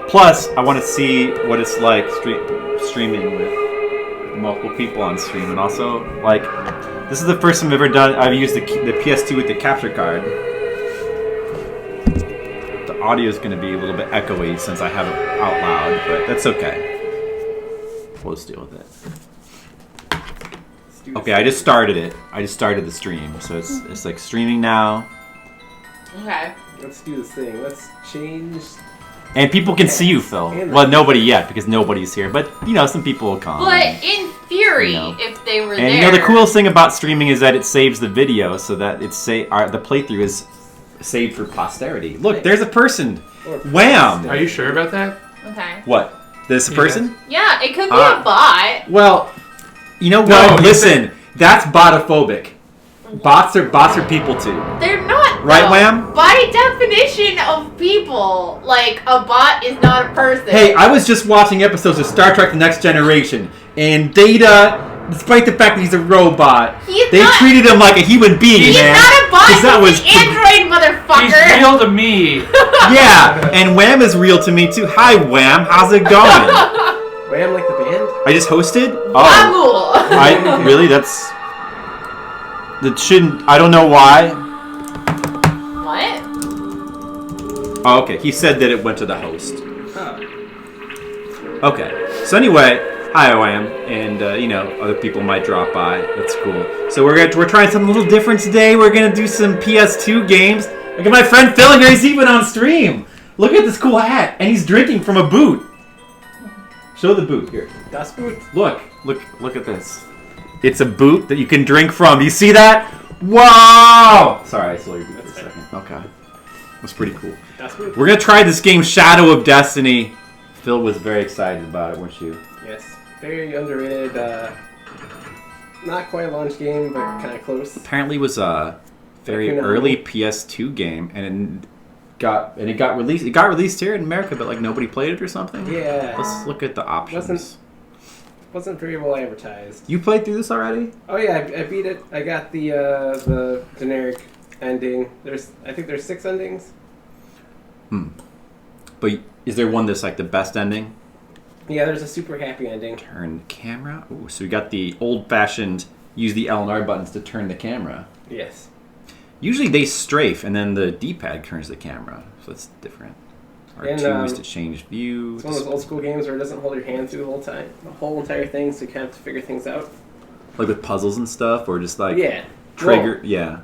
Plus, I want to see what it's like streaming with multiple people on stream, and also like this is the first time I've ever done. I've used the PS2 with the capture card. The audio is going to be a little bit echoey since I have it out loud, but that's okay. We'll just deal with it. Okay, I just started it. I just started the stream, so it's like streaming now. Okay. Let's do this thing. Let's change. And people can see you, Phil. Well, nobody yet because nobody's here, but you know, some people will come. But in theory, if they were there. And you know, the coolest thing about streaming is that it saves the video, so that the playthrough is saved for posterity. Look, there's a person. Wham! Are you sure about that? Okay. What? There's a person? Yeah, it could be a bot. Well, you know what? Listen, that's botophobic. Bots are people too. They're not. Right, though. Wham? By definition of people, like a bot is not a person. Hey, I was just watching episodes of Star Trek: The Next Generation, and Data, despite the fact that he's a robot, they treated him like a human being, he's man. He's not a bot. He's an android, motherfucker. He's real to me. Yeah, and Wham is real to me too. Hi, Wham. How's it going? Wham, like the band? I just hosted. Oh, really? That shouldn't. I don't know why. What? Oh, okay. He said that it went to the host. Oh. Okay. So anyway, hi, Wham, and you know, other people might drop by. That's cool. So we're trying something a little different today. We're gonna do some PS2 games. Look at my friend Phil here. He's even on stream. Look at this cool hat, and he's drinking from a boot. Show the boot here. Das Boot. Look at this. It's a boot that you can drink from. Do you see that? Wow! Sorry, I slowed you for a second. Okay. That's pretty cool. We're going to try this game, Shadow of Destiny. Phil was very excited about it, weren't you? Yes. Very underrated. Not quite a launch game, but kind of close. Apparently it was a very early PS2 game, and it got released. It got released here in America, but like nobody played it or something. Yeah. Let's look at the options. Wasn't very well advertised. You played through this already? Oh yeah, I beat it. I got the generic ending. I think there's 6 endings. But is there one that's like the best ending? Yeah, there's a super happy ending. Turn the camera. Ooh, so we got the old-fashioned use the L and R buttons to turn the camera. Yes. Usually they strafe and then the D-pad turns the camera, so that's different. R2 is to change view. It's one of those old school games where it doesn't hold your hand through the whole entire thing, so you kind of have to figure things out. Like with puzzles and stuff, or just like trigger. Yeah.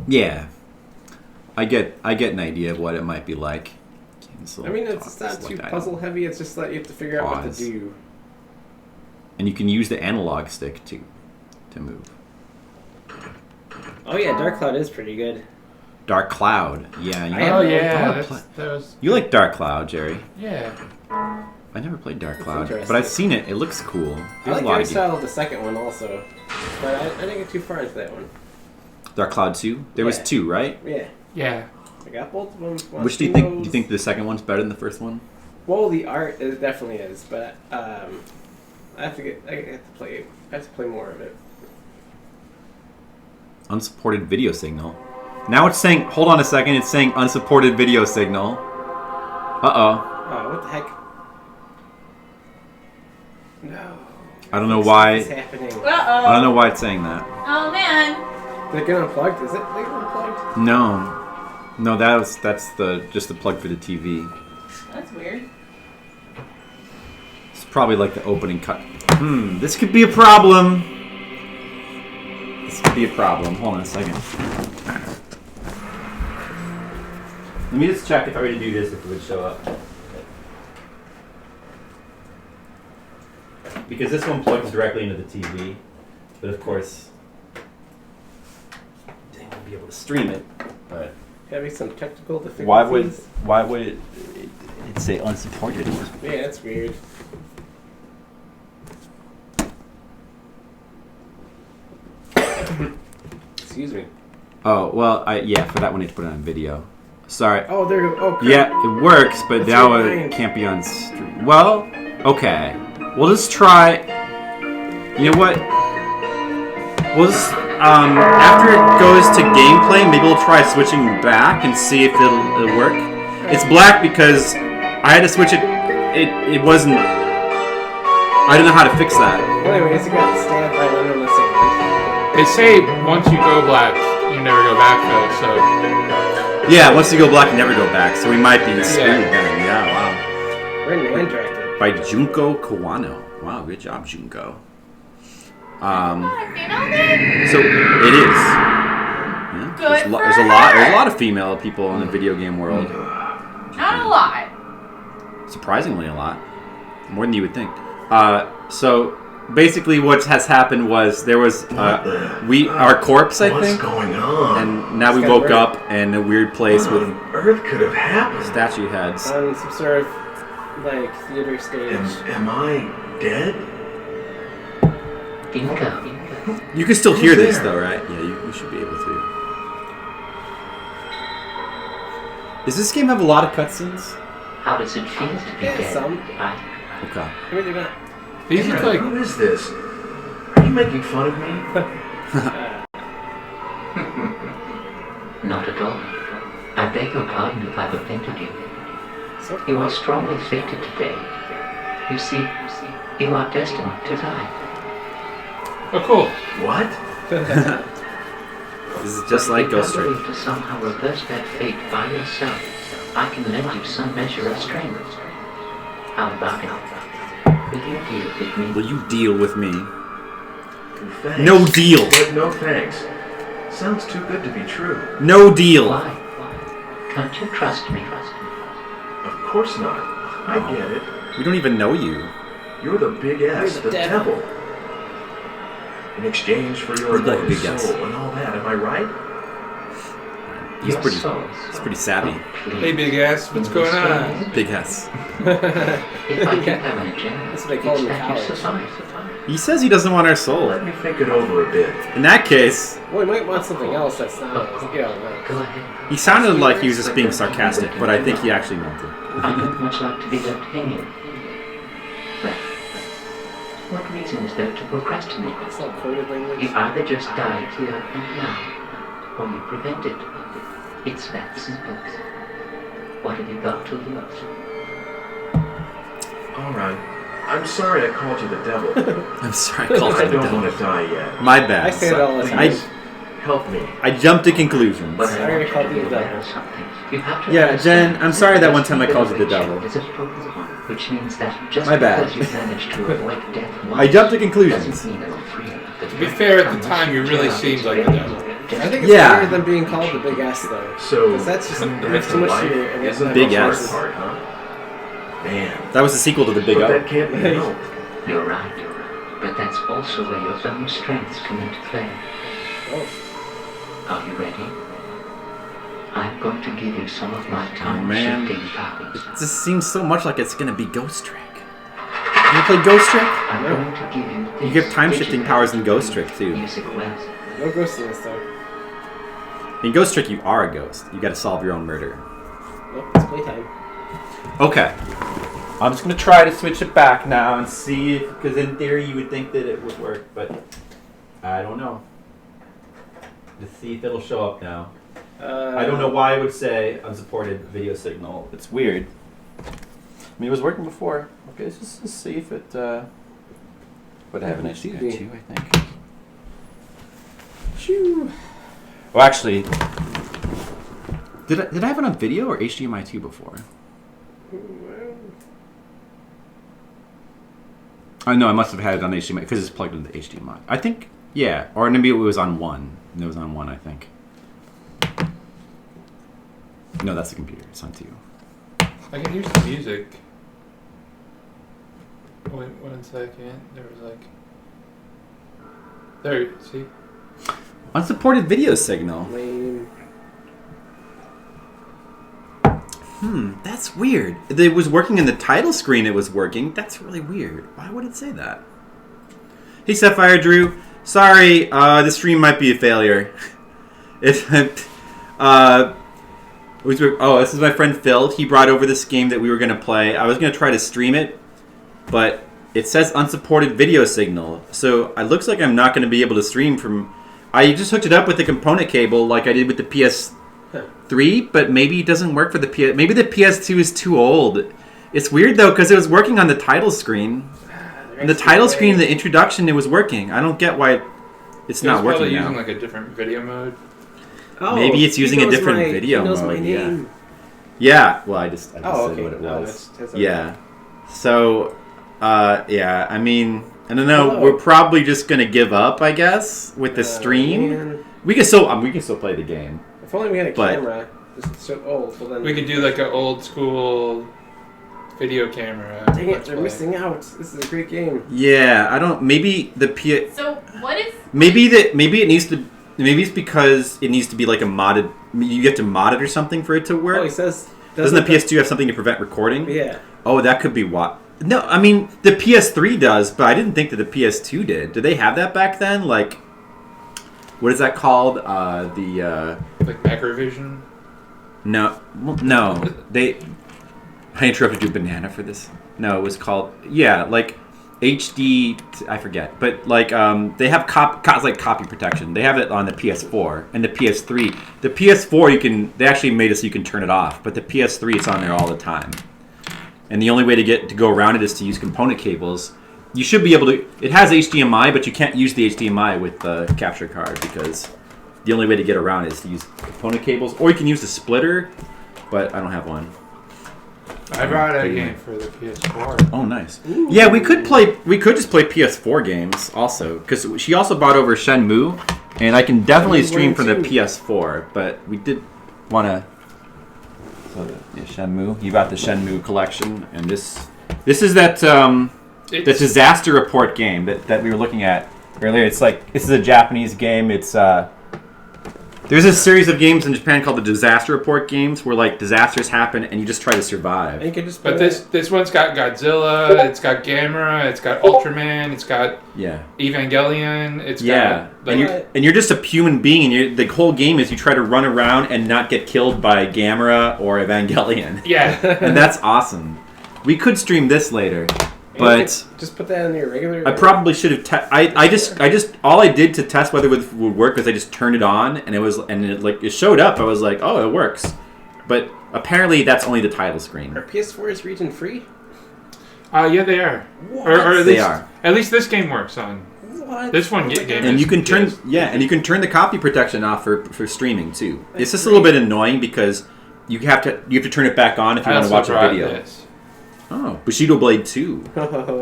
Yeah. I get an idea of what it might be like. I mean, it's not too puzzle heavy. It's just that you have to figure out what to do. And you can use the analog stick to move. Oh yeah, Dark Cloud is pretty good. Dark Cloud, yeah. You like Dark Cloud, Jerry? Yeah. I never played Dark Cloud, but I've seen it. It looks cool. I like the art style of the second one also, but I didn't get too far into that one. Dark Cloud 2? There was 2, right? Yeah. Yeah. I got both of them. Which do you think? Do you think the second one's better than the first one? Well, the art definitely is, but I have to play more of it. Unsupported video signal. Now it's saying, hold on a second, it's saying unsupported video signal. Uh-oh. Oh, what the heck? No. I don't know why. What's happening? Uh-oh. I don't know why it's saying that. Oh, man. Did it get unplugged? Is it like unplugged? No. No, that's just the plug for the TV. That's weird. It's probably like the opening cut. This could be a problem. This could be a problem. Hold on a second. Let me just check if I were to do this, if it would show up. Because this one plugs directly into the TV. But of course, I won't be able to stream it. But having some technical difficulties. Why would it say unsupported? Yeah, that's weird. Excuse me. Oh, well, yeah, for that one, I need to put it on video. Sorry. Oh, there you go. Oh, crap. Yeah, it works, but now it can't be on stream. Well, okay. We'll just try. You know what? We'll just, after it goes to gameplay, maybe we'll try switching back and see if it'll work. It's black because I had to switch it. It wasn't. I don't know how to fix that. Well, anyways, you got stabbed by an underless hand. They say once you go black, you never go back, Phil. So Yeah, once you go black, you never go back. So we might be screwed then. Yeah, wow. Written and directed. By Junko Kawano. Wow, good job, Junko. So it is. Yeah, Good there's a for lot. There's a her. lot of female people in the video game world. Not a lot. Surprisingly, a lot. More than you would think. So basically, what has happened was there was our corpse, I think. What's going on? And now we woke up in a weird place What with on earth could have happened? statue heads. On some sort of, like, theater stage. Am I dead? You can still hear this, though, right? Yeah, you should be able to. Does this game have a lot of cutscenes? How does it feel to be Yeah, dead? some. Okay. I mean, they're not. these look like Who is this? Are you making fun of me? Not at all. I beg your pardon if I've offended you. So You are strongly fated today. You see, you are destined to die. oh cool. What? This is just like Ghost If you Trick. to somehow reverse that fate by yourself, I can lend you some measure of strength. How about it? Will you deal with me? Will you deal with me? Thanks. No deal. But no thanks. Sounds too good to be true. No deal. Why? Can't you trust me? Of course not. I get it. We don't even know you. You're the big S, You're the the devil. devil. In exchange for your He's like a immortal big S. soul and all that, am I right? He's Your pretty. soul. He's pretty savvy. Hey, big ass, what's going on? Big S. If I can have an agenda, That's what they call it's them in that you college. suffice. He says he doesn't want our soul. Let me think it over a bit. In that case, Well, we might want something else that's not, you know, Go ahead. he sounded like he was just being sarcastic, but I think he actually meant it. I don't much like to be left hanging. Well, what reason is there to procrastinate? it's not coded language. You either just die here and now, or you prevent it. It's that simple. What have you got to lose? Alright. I'm sorry I called you the devil. I'm sorry, I called I him the don't devil. want to die yet. My bad. I say it all the time. Please, help me. I jumped to conclusions. But Sorry I called you the aware devil. of something. You have to Yeah, understand Jen, I'm sorry that one this time I called you the devil. is a potent one, which means that just My bad. because you managed to avoid death once, I jumped to conclusions. doesn't mean you're free of the To be fair, at the time, you really seemed like the devil. I think it's Yeah. better than being called the big S, though. So, 'Cause that's just the there's too much life to it. isn't Big the hard S. part, huh? Man. That was the sequel to the Big But O. that can't be helped. You're right, but that's also where your own strengths come into play. Oh. Are you ready? I'm going to give you some of my Man. time-shifting powers. This seems so much like it's gonna be Ghost Trick. You play Ghost Trick? I'm going to give you this You get time-shifting digital powers in Ghost Trick, too. music wealth. No ghostiness, though. In Ghost Trick, you are a ghost. You gotta solve your own murder. Nope, it's playtime. Okay. I'm just gonna try to switch it back now and see if, because in theory you would think that it would work, but I don't know. Let's see if it'll show up now. I don't know why it would say unsupported video signal. It's weird. I mean, it was working before. Okay, let's just see if it would have an HDMI 2, I think. Shoo. Well, actually, did I have it on video or HDMI 2 before? I know I must have had it on HDMI because it's plugged into HDMI. I think, yeah, or maybe it was on one. It was on one, I think. No, that's the computer. It's on two. I can hear some music. Wait 1 second. There was like. There, see? Unsupported video signal. Lame. That's weird. It was working in the title screen. It was working. That's really weird. Why would it say that? Hey, Sapphire Drew. Sorry, the stream might be a failure. This is my friend Phil. He brought over this game that we were gonna play. I was gonna try to stream it, but it says unsupported video signal. So it looks like I'm not gonna be able to stream from. I just hooked it up with the component cable, like I did with the PS2 3, but maybe it doesn't work for the PS. Maybe the PS2 is too old. It's weird though because it was working on the title screen. And the title screen, the introduction, it was working. I don't get why it's not working probably now. using like a different video mode. Oh, Maybe it's using a different video he knows mode. my name. Yeah. Well, I just said okay. what it No, was. that's Yeah. So, yeah. I mean, I don't know. Hello. We're probably just gonna give up, I guess, with the stream. Man. We can still play the game. If only we had a But- camera. This is so old. Well, then We could do like an old school video camera. Dang it, Let's they're play. missing out. This is a great game. Yeah. I don't. Maybe the So what is? Maybe it needs to. Maybe it's because it needs to be like a modded. You have to mod it or something for it to work. Oh, he says. Doesn't the PS2 have something to prevent recording? Yeah. Oh, that could be what. No, I mean the PS3 does, but I didn't think that the PS2 did. Did they have that back then? Like, what is that called? Like Macrovision. No, no. They. I interrupted you, Banana, for this. No, it was called like HD. I forget, but like they have like copy protection. They have it on the PS4 and the PS3. The PS4 they actually made it so you can turn it off, but the PS3 it's on there all the time. And the only way to go around it is to use component cables. You should be able to. It has HDMI, but you can't use the HDMI with the capture card because the only way to get around is to use component cables, or you can use the splitter, but I don't have one. I brought a game for the PS4. Oh, nice. Yeah, we could just play PS4 games also, because she also brought over Shenmue, and I can definitely stream for the PS4. But we did want to. Yeah, Shenmue. You got the Shenmue collection, and this is that the Disaster Report game that we were looking at earlier. It's like this is a Japanese game. It's there's a series of games in Japan called the Disaster Report games, where like disasters happen and you just try to survive. You could just But this one's got Godzilla, it's got Gamera, it's got Ultraman, it's got Evangelion, it's got and you're just a human being, and the whole game is you try to run around and not get killed by Gamera or Evangelion. Yeah. And that's awesome. We could stream this later. But just put that in your regular. I probably should have. I just all I did to test whether it would work was I just turned it on and it showed up. I was like, oh, it works. But apparently that's only the title screen. Are PS4s region free? Yeah, they are. Or at least, they are. At least this game works on. What? This one game. And you can turn the copy protection off for streaming too. It's just a little bit annoying because you have to turn it back on if you want to watch a video. This. Oh, Bushido Blade 2.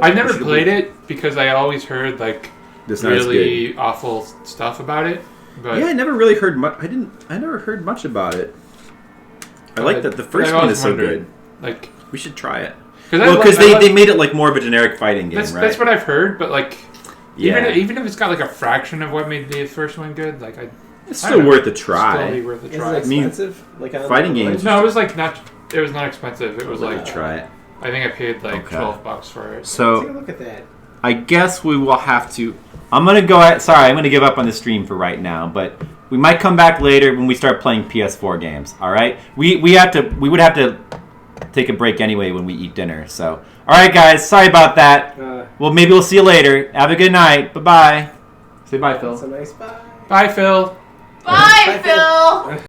I never played it because I always heard like This not as really good. awful stuff about it. But Yeah, I never really heard much. I never heard much about it. I like that the first one is so good. Like We should try it. because They made it like more of a generic fighting game, that's, right? That's what I've heard, but like Yeah. even if it's got like a fraction of what made the first one good, like It's still worth a try. Still be worth a Is try. it expensive? Like on fighting the games- No, it was like not. It was not expensive. It was like try it. I think I paid like Okay. $12 for it. Take a So look at that. I guess we will have to. I'm gonna give up on the stream for right now, but we might come back later when we start playing PS4 games. All right, we would have to take a break anyway when we eat dinner. So all right, guys, sorry about that. Well, maybe we'll see you later. Have a good night. Bye bye. Say bye, Phil. That's a nice bye. Bye, Phil. Bye, Phil.